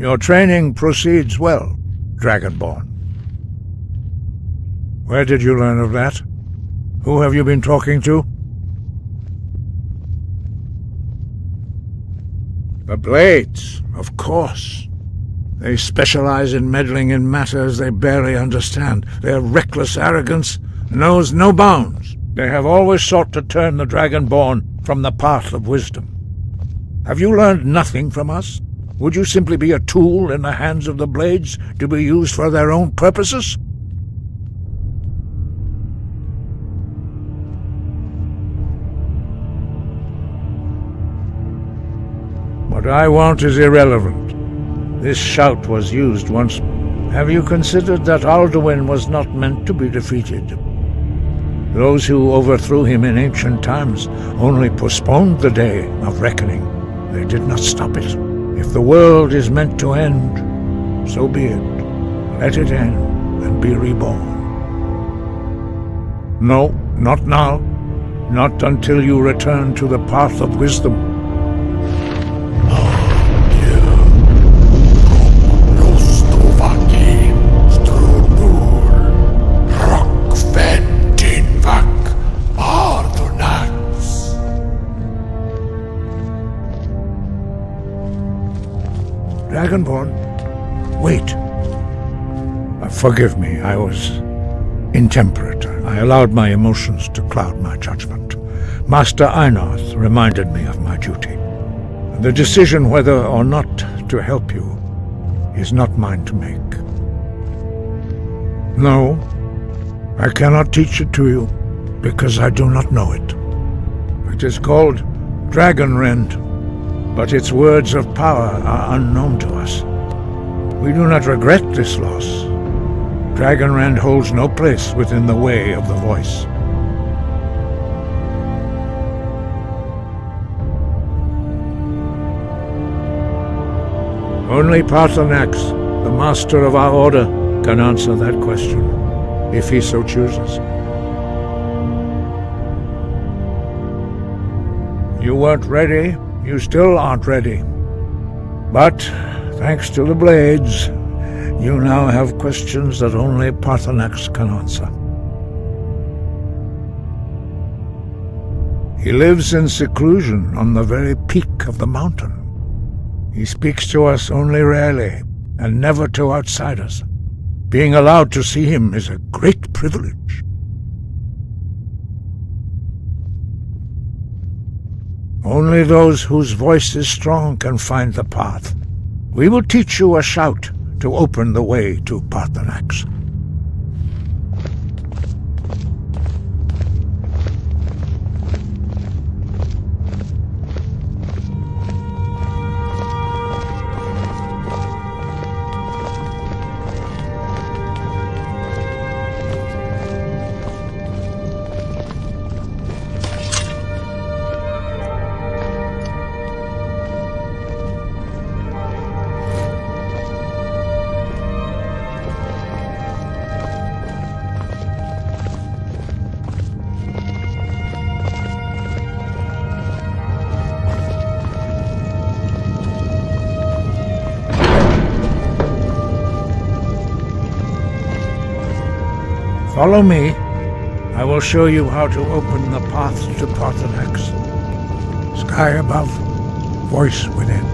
Your training proceeds well, Dragonborn. Where did you learn of that? Who have you been talking to? The Blades, of course. They specialize in meddling in matters they barely understand. Their reckless arrogance knows no bounds. They have always sought to turn the Dragonborn from the path of wisdom. Have you learned nothing from us? Would you simply be a tool in the hands of the Blades to be used for their own purposes? What I want is irrelevant. This shout was used once. Have you considered that Alduin was not meant to be defeated? Those who overthrew him in ancient times only postponed the day of reckoning. They did not stop it. If the world is meant to end, so be it. Let it end and be reborn. No, not now. Not until you return to the path of wisdom. Dragonborn, wait. Forgive me, I was intemperate. I allowed my emotions to cloud my judgment. Master Einarth reminded me of my duty. The decision whether or not to help you is not mine to make. No, I cannot teach it to you, because I do not know it. It is called Dragonrend, but its words of power are unknown to us. We do not regret this loss. Dragonrend holds no place within the way of the voice. Only Paarthurnax, the master of our order, can answer that question, if he so chooses. You weren't ready. You still aren't ready. But, thanks to the Blades, you now have questions that only Paarthurnax can answer. He lives in seclusion on the very peak of the mountain. He speaks to us only rarely, and never to outsiders. Being allowed to see him is a great privilege. Only those whose voice is strong can find the path. We will teach you a shout to open the way to Paarthurnax. Follow me. I will show you how to open the path to Paarthurnax. Sky above, voice within.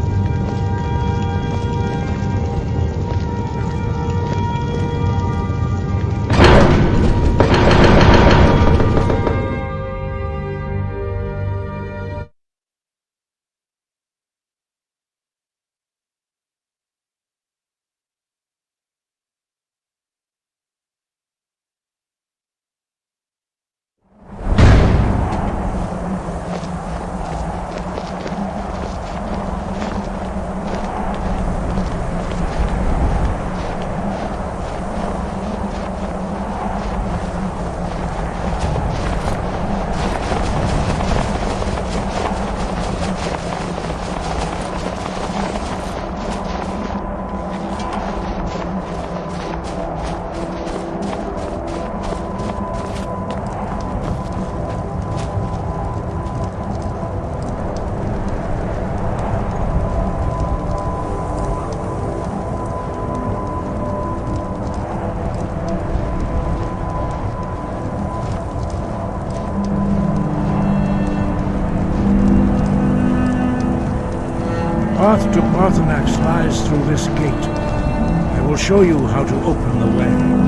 path to Paarthurnax lies through this gate. I will show you how to open the way.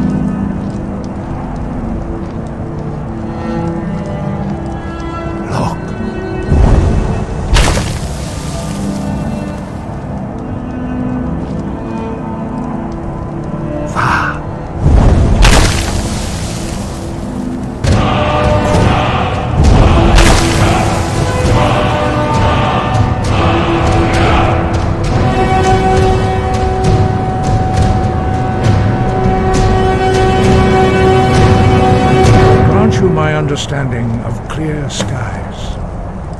My understanding of clear skies.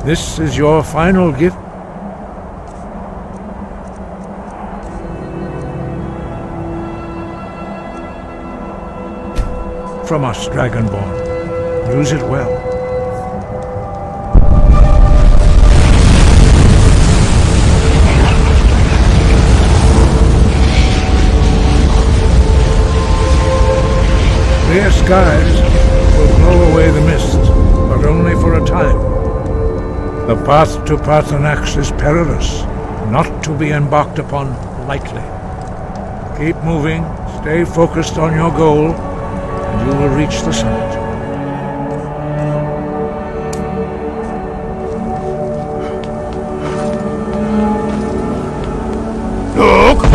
This is your final gift? From us, Dragonborn. Use it well. Clear skies will blow away the mist, but only for a time. The path to Paarthurnax is perilous, not to be embarked upon lightly. Keep moving, stay focused on your goal, and you will reach the summit. Look!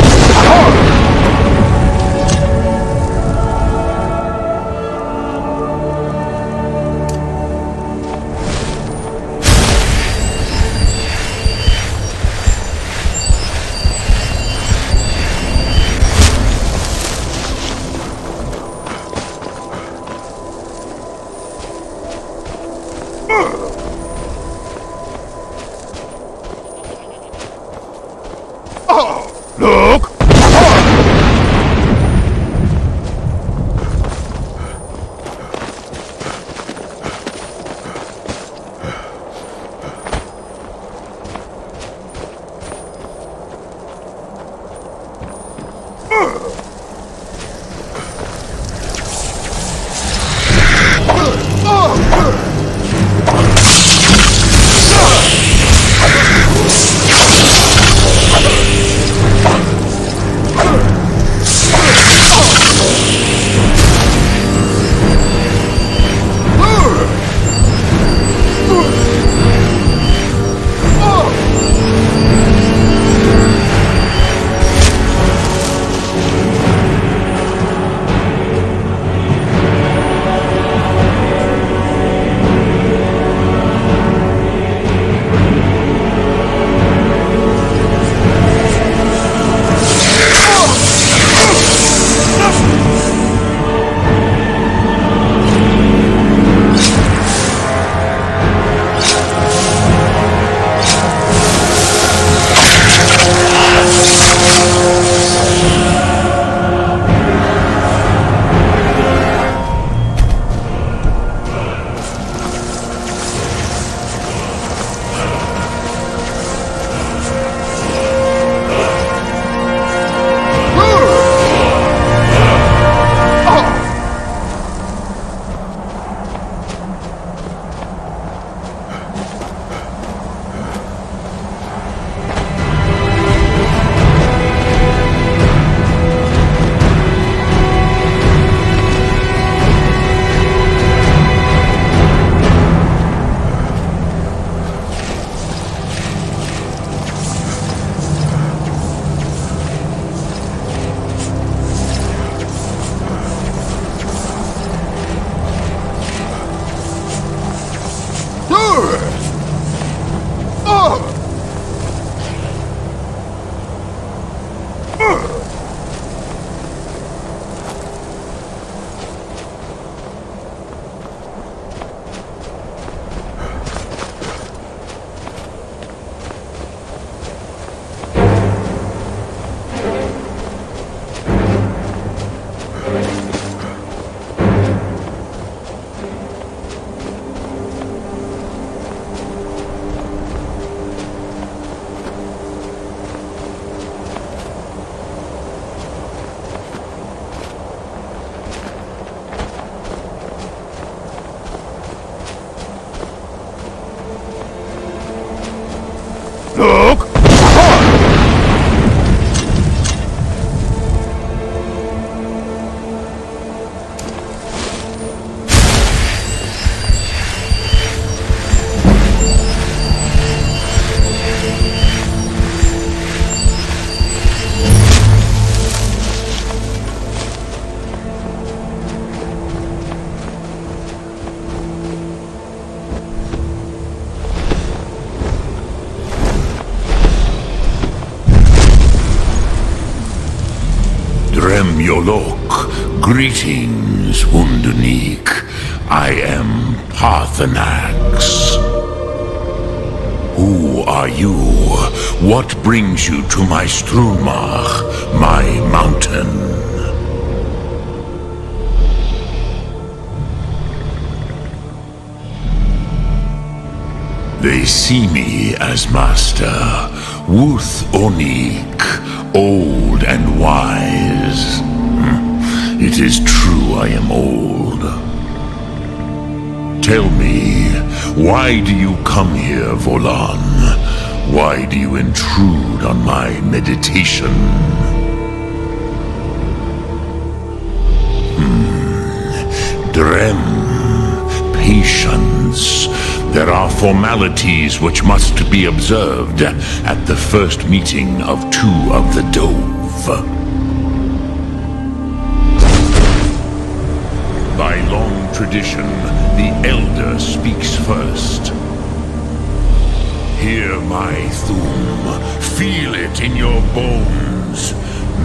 Drem Yolok, greetings, Undunik. I am Paarthurnax. Who are you? What brings you to my Strunmach, my mountain? They see me as master, Wuth Onik, old and wise. It is true I am old. Tell me, why do you come here, Volan? Why do you intrude on my meditation? Drem, patience. There are formalities which must be observed at the first meeting of two of the Dove. By long tradition, the Elder speaks first. Hear my Thum. Feel it in your bones.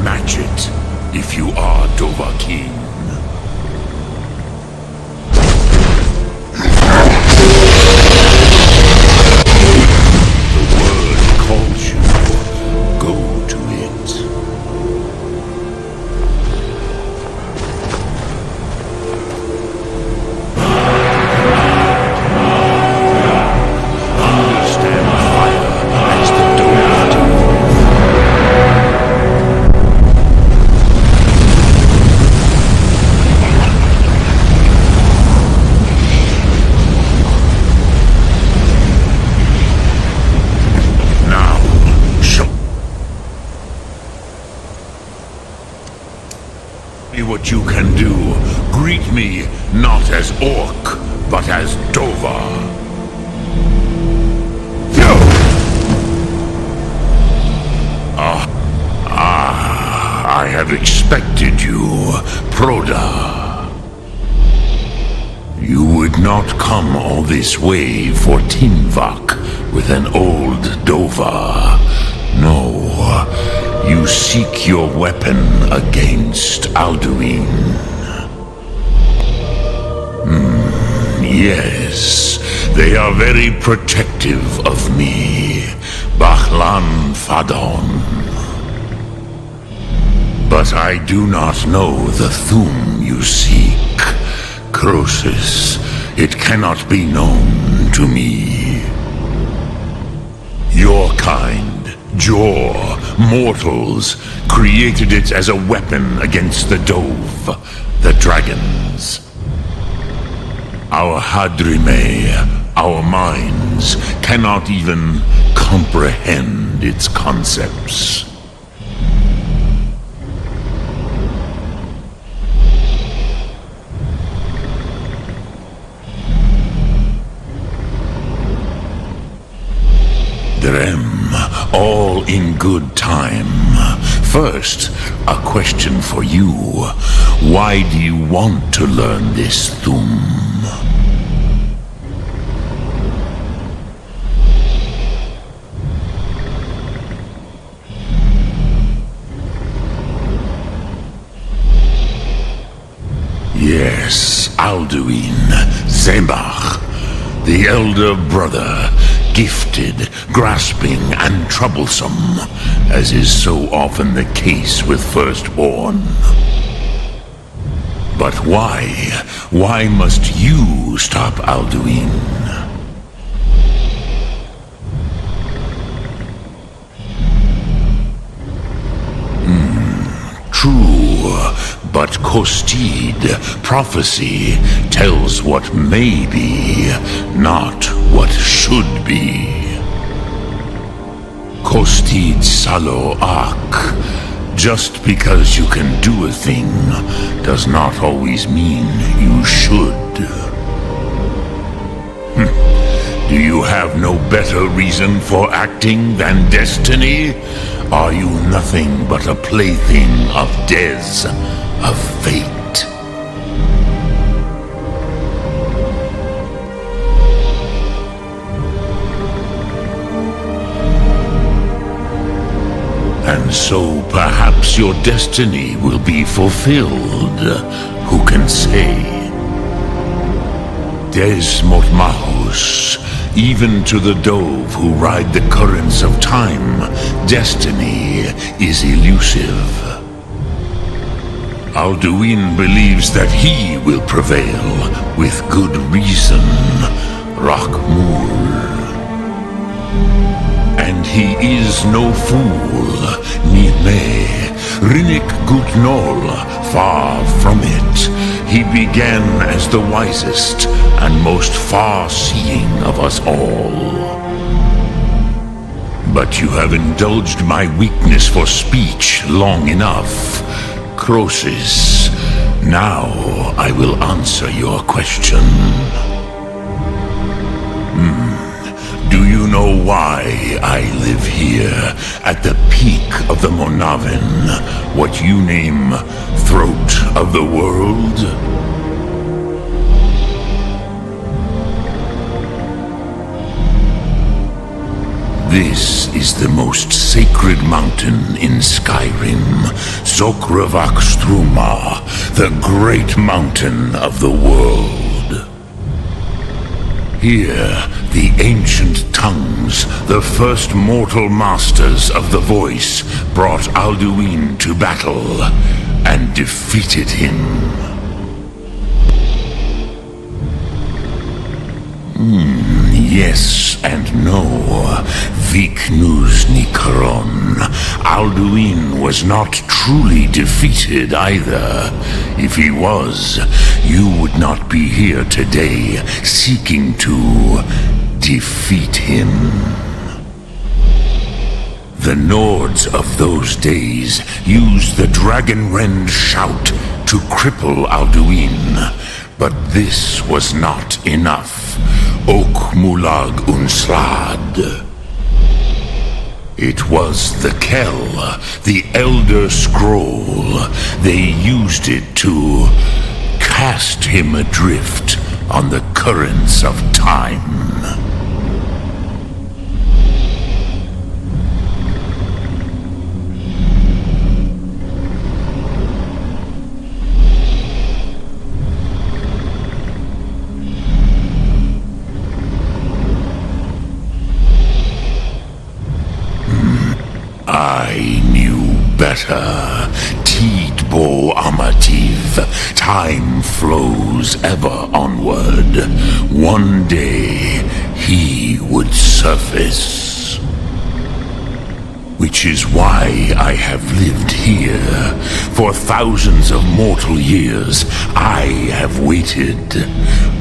Match it if you are Dovahkiin. What you can do. Greet me not as Orc, but as Dova. I have expected you, Proda. You would not come all this way for Tinvak with an old Dova. No. You seek your weapon against Alduin. Yes, they are very protective of me, Bachlan Fadon. But I do not know the Thum you seek. Croesus, it cannot be known to me. Your kind, Jor, mortals, created it as a weapon against the Dove, the dragons. Our Hadrime, our minds, cannot even comprehend its concepts. Drem, all in good time. First, a question for you. Why do you want to learn this Thum? Yes, Alduin, Zebach, the elder brother, gifted, grasping, and troublesome, as is so often the case with firstborn. But why? Why must you stop Alduin? True, but Kostid, prophecy, tells what may be, not what should be. Kostid Salo Ak. Just because you can do a thing does not always mean you should. Do you have no better reason for acting than destiny? Are you nothing but a plaything of Dez, of fate? And so So perhaps your destiny will be fulfilled. Who can say? Desmod Mahus, even to the dove who ride the currents of time, destiny is elusive. Alduin believes that he will prevail, with good reason, Rachmul. And he is no fool, Nime, Rinnik Gutnol, far from it. He began as the wisest and most far-seeing of us all. But you have indulged my weakness for speech long enough, Croesus. Now I will answer your question. Do you know why I live here, at the peak of the Monavin, what you name Throat of the World? This is the most sacred mountain in Skyrim, Zokravakstruma, the great mountain of the world. Here, the ancient tongues, the first mortal masters of the voice, brought Alduin to battle and defeated him. Yes and no. Viknus Nikaron. Alduin was not truly defeated either. If he was, you would not be here today seeking to defeat him. The Nords of those days used the Dragonrend shout to cripple Alduin, but this was not enough. Ok Mulag Unslad. It was the Kell, the Elder Scroll. They used it to cast him adrift on the currents of time. I knew better. Tidbo Amativ. Time flows ever onward. One day, he would surface. Which is why I have lived here. For thousands of mortal years, I have waited.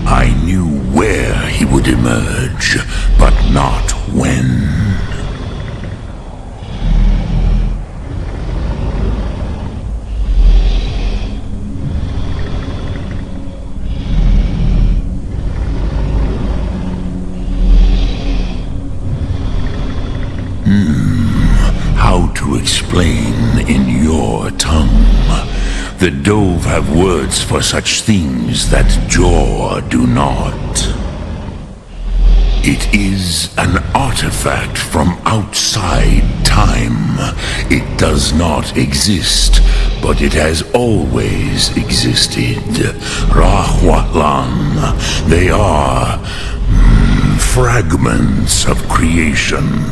I knew where he would emerge, but not when. How to explain in your tongue? The Dove have words for such things that Jor do not. It is an artifact from outside time. It does not exist, but it has always existed. Rahwatlan. They are fragments of creation.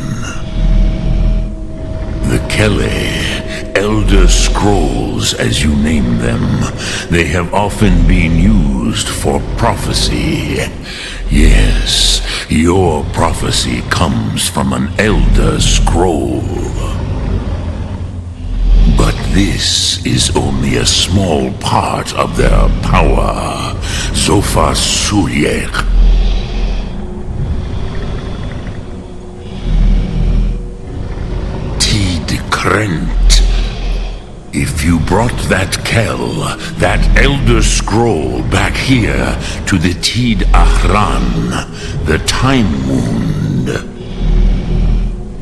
The Kele, Elder Scrolls as you name them, they have often been used for prophecy. Yes, your prophecy comes from an Elder Scroll. But this is only a small part of their power. Zofa Suryek. Krent. If you brought that Kell, that Elder Scroll back here to the Tid Ahran, the Time Wound,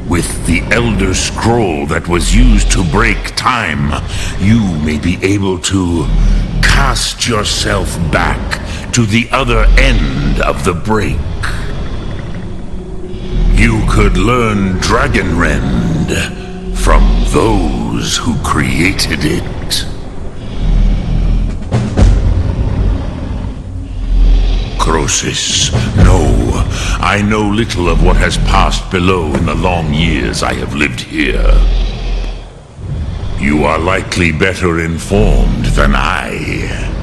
with the Elder Scroll that was used to break time, you may be able to cast yourself back to the other end of the break. You could learn Dragonrend from those who created it. Croesus, no. I know little of what has passed below in the long years I have lived here. You are likely better informed than I.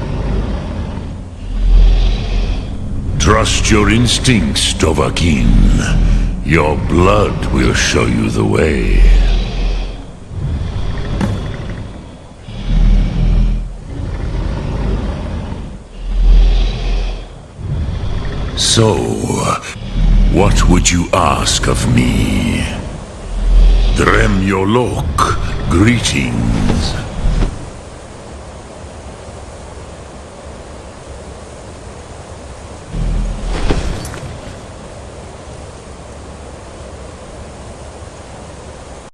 Trust your instincts, Dovahkiin. Your blood will show you the way. So, what would you ask of me? Drem Yolok, greetings.